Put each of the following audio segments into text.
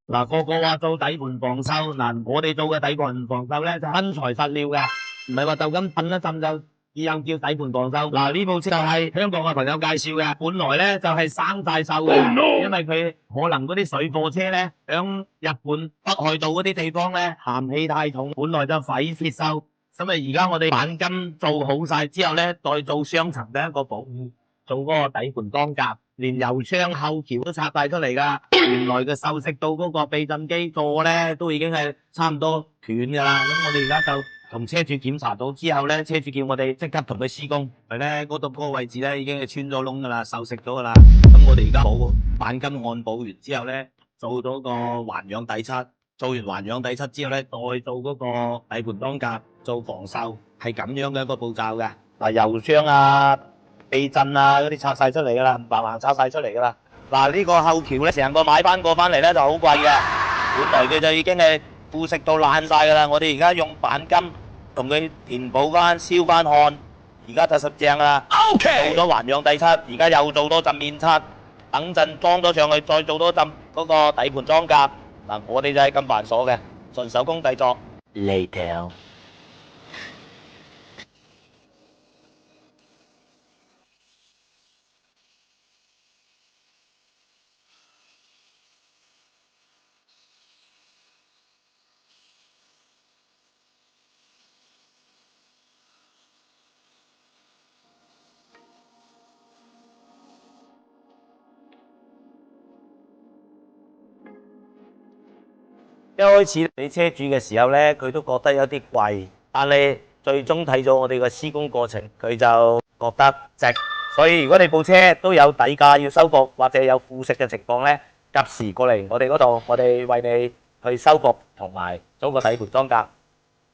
嗱，個個話做底盤防鏽，嗱，我哋做嘅底盤防鏽咧就真材實料嘅，唔係話就咁噴一陣就以後叫底盤防鏽。嗱，呢部車就係香港嘅朋友介紹嘅，本來咧就係生晒鏽嘅，因為佢可能嗰啲水貨車咧響日本北海道嗰啲地方咧鹹氣太重，本來就廢鐵鏽。咁啊，而家我哋鈑金做好晒之後咧，再做雙層嘅一個保護，做嗰個底盤裝甲。連油箱後橋都拆晒出嚟噶，原來嘅鏽蝕到嗰個避震機座咧都已經係差唔多斷噶啦。咁我哋而家就同車主檢查到之後咧，車主叫我哋即刻同佢施工，係咧嗰度嗰個位置咧已經係穿咗窿噶啦，鏽蝕咗噶啦。咁我哋而家補鈑金按補完之後咧，做咗個環氧底漆，做完環氧底漆之後咧，再做嗰個底盤裝甲，做防鏽，係咁樣嘅一個步驟嘅。嗱，油箱啊、避震啊嗰啲拆晒出嚟噶啦，白橫拆晒出嚟噶啦。嗱，呢個後橋咧，成個買翻過翻嚟咧就好貴嘅，本來佢就已經係腐蝕到爛晒噶啦。我哋而家用鈑金同佢填補翻、燒翻焊，而家就實正啦。做咗環氧底漆，而家又做多陣面漆，等陣裝咗上去，再做多陣嗰個底盤裝甲。嗱，我哋就係咁繁瑣嘅，純手工製作。Later。一開始俾車主嘅時候咧，佢都覺得有啲貴，但係最終睇咗我哋個施工過程，佢就覺得值。所以如果你部車都有底架要修復或者有腐蝕嘅情況咧，及時過嚟我哋嗰度，我哋為你去修復同埋做個底盤裝甲，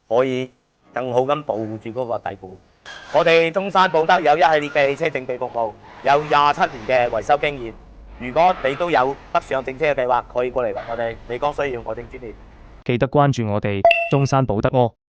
可以更好咁保護住嗰個底盤。我哋中山寶德有一系列嘅汽車整備服務，有27年嘅維修經驗。如果你都有北上整車嘅計劃，可以過嚟揾我哋，你講需要我哋專業。記得關注我哋中山寶德喎。